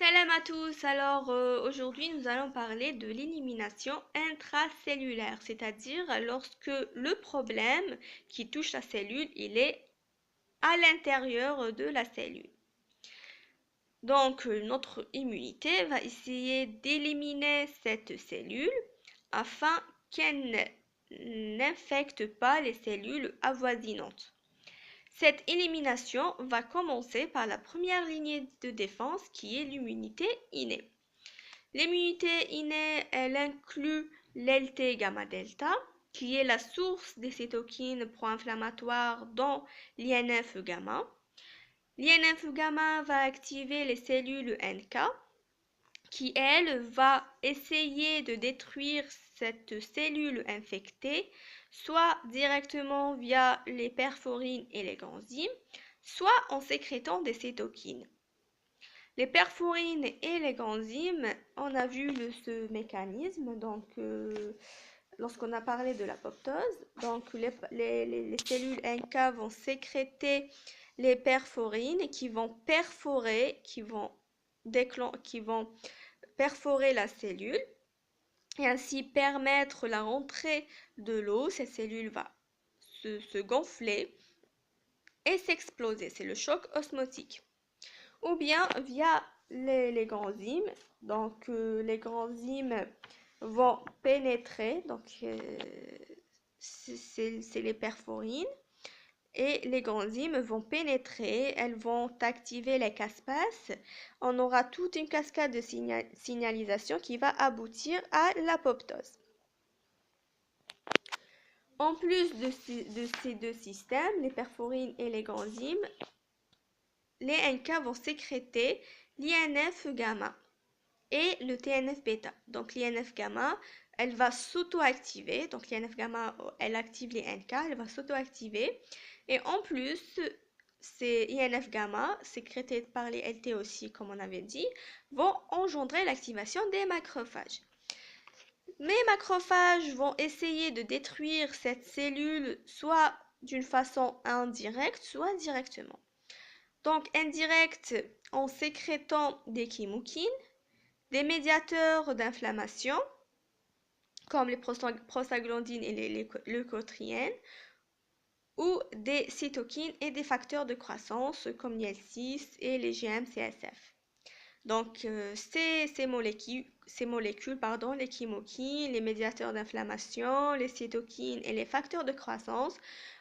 Salam à tous. Alors aujourd'hui nous allons parler de l'élimination intracellulaire, c'est-à-dire lorsque le problème qui touche la cellule, il est à l'intérieur de la cellule. Donc notre immunité va essayer d'éliminer cette cellule afin qu'elle n'infecte pas les cellules avoisinantes. Cette élimination va commencer par la première ligne de défense qui est l'immunité innée. L'immunité innée, elle inclut l'LT gamma delta, qui est la source des cytokines pro-inflammatoires dans l'INF gamma. L'INF gamma va activer les cellules NK, qui elle va essayer de détruire cette cellule infectée, soit directement via les perforines et les enzymes, soit en sécrétant des cytokines. Les perforines et les enzymes, on a vu ce mécanisme lorsqu'on a parlé de l'apoptose. Donc les cellules NK vont sécréter les perforines qui vont perforer, qui vont perforer la cellule et ainsi permettre la rentrée de l'eau. Cette cellule va se gonfler et s'exploser. C'est le choc osmotique. Ou bien via les enzymes. Donc les enzymes vont pénétrer, c'est les perforines, et les enzymes vont pénétrer, elles vont activer les caspases. On aura toute une cascade de signalisation qui va aboutir à l'apoptose. En plus de ces deux systèmes, les perforines et les enzymes, les NK vont sécréter l'INF gamma et le TNF bêta. Donc l'INF gamma, elle va s'auto-activer. Donc l'INF gamma, elle active les NK, elle va s'auto-activer. Et en plus, ces INF gamma, sécrétés par les LT aussi, comme on avait dit, vont engendrer l'activation des macrophages. Mes macrophages vont essayer de détruire cette cellule soit d'une façon indirecte, soit directement. Donc indirect en sécrétant des chymokines, des médiateurs d'inflammation comme les prostaglandines et les leucotriènes, ou des cytokines et des facteurs de croissance comme l'IL6 et les GM-CSF. Donc ces molécules, les chymokines, les médiateurs d'inflammation, les cytokines et les facteurs de croissance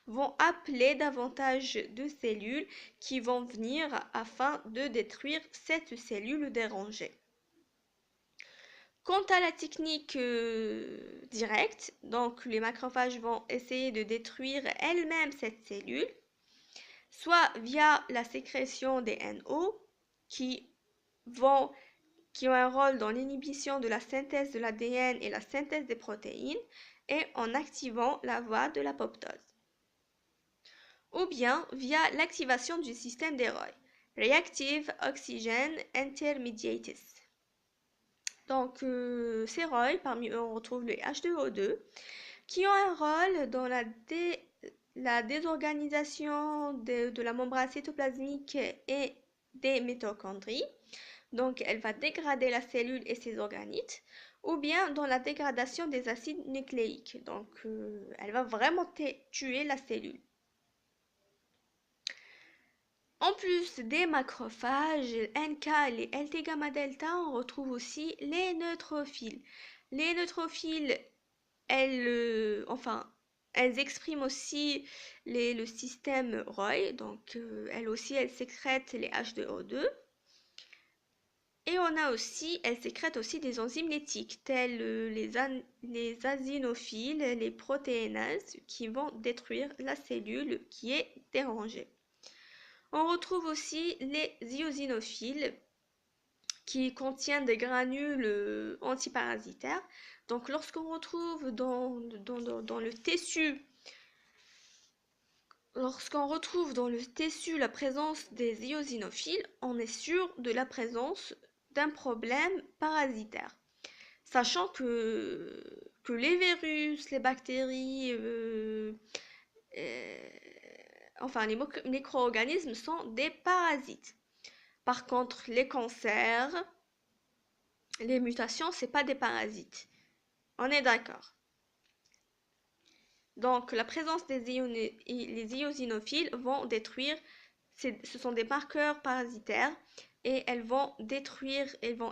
vont appeler davantage de cellules qui vont venir afin de détruire cette cellule dérangée. Quant à la technique directe, donc les macrophages vont essayer de détruire elles-mêmes cette cellule, soit via la sécrétion des NO qui ont un rôle dans l'inhibition de la synthèse de l'ADN et la synthèse des protéines, et en activant la voie de l'apoptose. Ou bien via l'activation du système des ROI, Reactive Oxygen Intermediates. Donc ces ROI, parmi eux on retrouve le H2O2, qui ont un rôle dans la désorganisation de la membrane cytoplasmique et des mitochondries. Donc elle va dégrader la cellule et ses organites, ou bien dans la dégradation des acides nucléiques. Donc elle va vraiment tuer la cellule. En plus des macrophages, NK et les LT gamma delta, on retrouve aussi les neutrophiles. Les neutrophiles, elles expriment aussi le système ROI, donc elles sécrètent les H2O2. Et elles sécrètent aussi des enzymes lectiques, telles les azinophiles, les protéinases, qui vont détruire la cellule qui est dérangée. On retrouve aussi les eosinophiles, qui contiennent des granules antiparasitaires. Donc lorsqu'on retrouve dans le tissu la présence des eosinophiles, on est sûr de la présence d'un problème parasitaire. Sachant que les virus, les bactéries, les micro-organismes sont des parasites. Par contre, les cancers, les mutations, c'est pas des parasites. On est d'accord. Donc, la présence des les eosinophiles vont détruire, ce sont des marqueurs parasitaires, et elles vont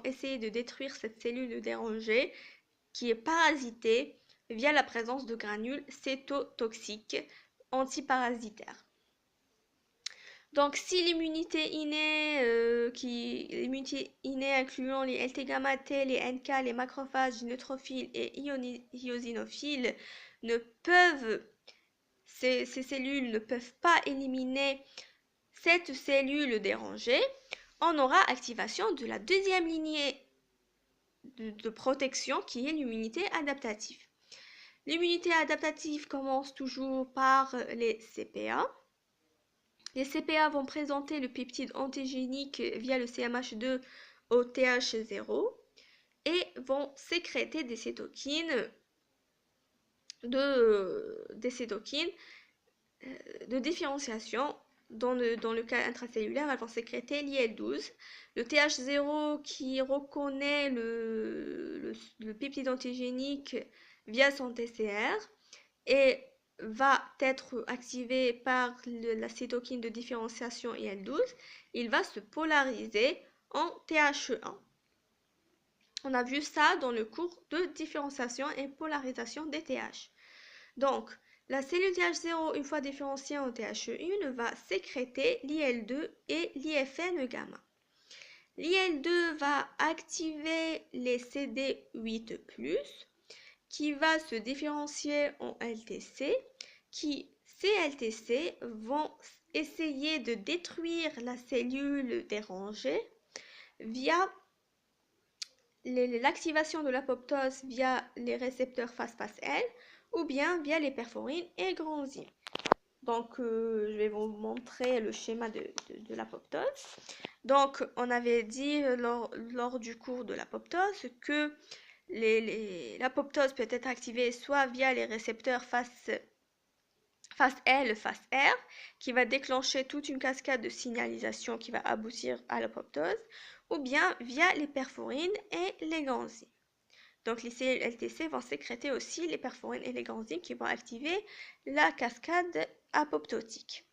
essayer de détruire cette cellule dérangée qui est parasitée via la présence de granules cétotoxiques antiparasitaires. Donc, si l'immunité innée incluant les LT-gamma T, les NK, les macrophages, les neutrophiles et eosinophiles ces cellules ne peuvent pas éliminer cette cellule dérangée, on aura activation de la deuxième lignée de protection qui est l'immunité adaptative. L'immunité adaptative commence toujours par les CPA. Les CPA vont présenter le peptide antigénique via le CMH2 au TH0 et vont sécréter des cytokines de différenciation. Dans le cas intracellulaire, elles vont sécréter l'IL-12. Le TH0 qui reconnaît le peptide antigénique via son TCR et va être activé par la cytokine de différenciation IL-12, il va se polariser en TH1. On a vu ça dans le cours de différenciation et polarisation des TH. Donc, la cellule TH0, une fois différenciée en TH1, va sécréter l'IL-2 et l'IFN-gamma. L'IL-2 va activer les CD8+, qui va se différencier en LTC, ces LTC vont essayer de détruire la cellule dérangée via l'activation de l'apoptose via les récepteurs phase-L ou bien via les perforines et granzymes. Donc, je vais vous montrer le schéma de l'apoptose. Donc, on avait dit lors du cours de l'apoptose que l'apoptose peut être activée soit via les récepteurs phase L, phase R, qui va déclencher toute une cascade de signalisation qui va aboutir à l'apoptose, ou bien via les perforines et les granzymes. Donc, les cellules LTC vont sécréter aussi les perforines et les granzymes qui vont activer la cascade apoptotique.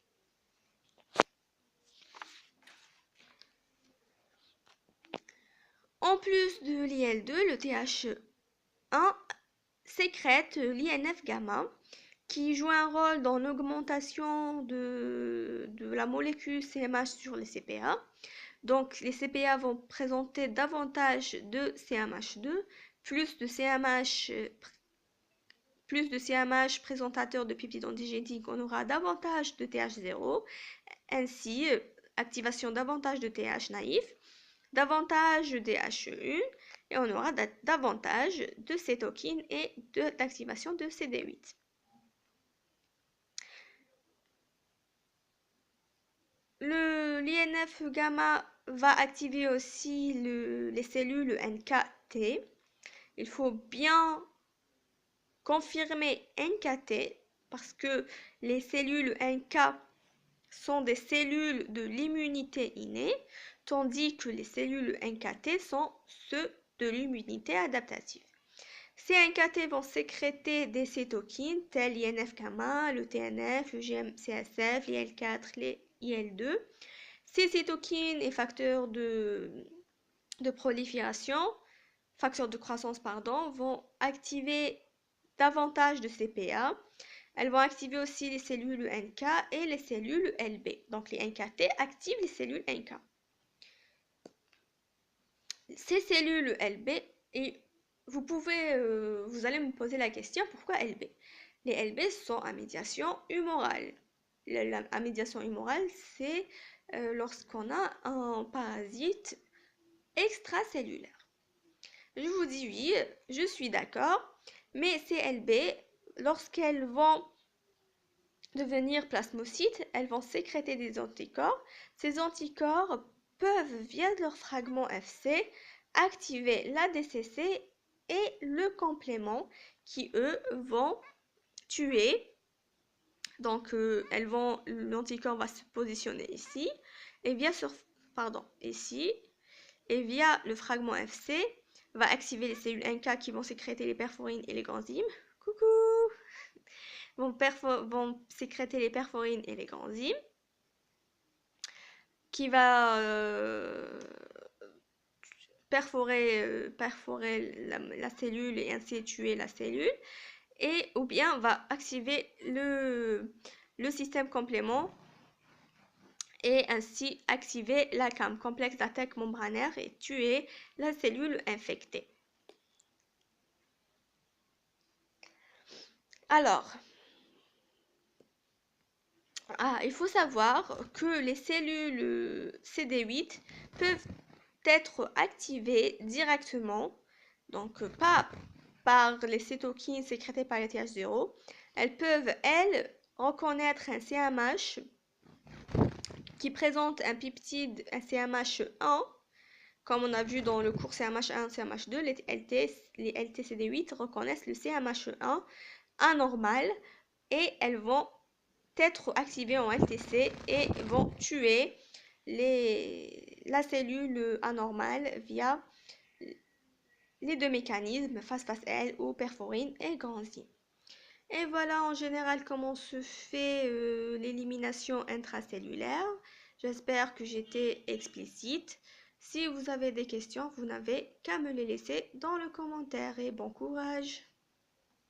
En plus de l'IL-2, le TH1 sécrète l'INF-gamma qui joue un rôle dans l'augmentation de la molécule CMH sur les CPA. Donc, les CPA vont présenter davantage de CMH2, plus de CMH présentateur de peptides antigéniques, on aura davantage de TH0, ainsi activation davantage de TH naïf, davantage de DH1 et on aura davantage de cytokines et d'activation de CD8. L'INF gamma va activer aussi les cellules NKT. Il faut bien confirmer NKT parce que les cellules NK sont des cellules de l'immunité innée, tandis que les cellules NKT sont ceux de l'immunité adaptative. Ces NKT vont sécréter des cytokines telles l'INF-gamma, le TNF, le GM-CSF, l'IL-4, les IL-2. Ces cytokines et facteurs de prolifération, facteurs de croissance, vont activer davantage de CPA. Elles vont activer aussi les cellules NK et les cellules LB. Donc les NKT activent les cellules NK. Ces cellules LB, et vous allez me poser la question, pourquoi LB? Les LB sont à médiation humorale. La médiation humorale, c'est lorsqu'on a un parasite extracellulaire. Je vous dis oui, je suis d'accord, mais ces LB, lorsqu'elles vont devenir plasmocytes, elles vont sécréter des anticorps. Ces anticorps peuvent, via leur fragment FC, activer l'ADCC et le complément qui, eux, vont tuer. Donc, l'anticorps va se positionner ici et via pardon, ici, et via le fragment FC, va activer les cellules NK qui vont sécréter les perforines et les granzymes. Coucou! Vont sécréter les perforines et les granzymes, qui va perforer la cellule et ainsi tuer la cellule, et ou bien va activer le système complément et ainsi activer la CAM, complexe d'attaque membranaire, et tuer la cellule infectée. Alors, il faut savoir que les cellules CD8 peuvent être activées directement, donc pas par les cytokines sécrétées par les TH0. Elles peuvent, elles, reconnaître un CMH qui présente un peptide, un CMH1, comme on a vu dans le cours CMH1, CMH2, les LTCD8 reconnaissent le CMH1 anormal et elles vont être activées en LTC et vont tuer la cellule anormale via les deux mécanismes, phase-phase-L ou perforine et granzyme. Et voilà en général comment se fait l'élimination intracellulaire. J'espère que j'étais explicite. Si vous avez des questions, vous n'avez qu'à me les laisser dans le commentaire et bon courage!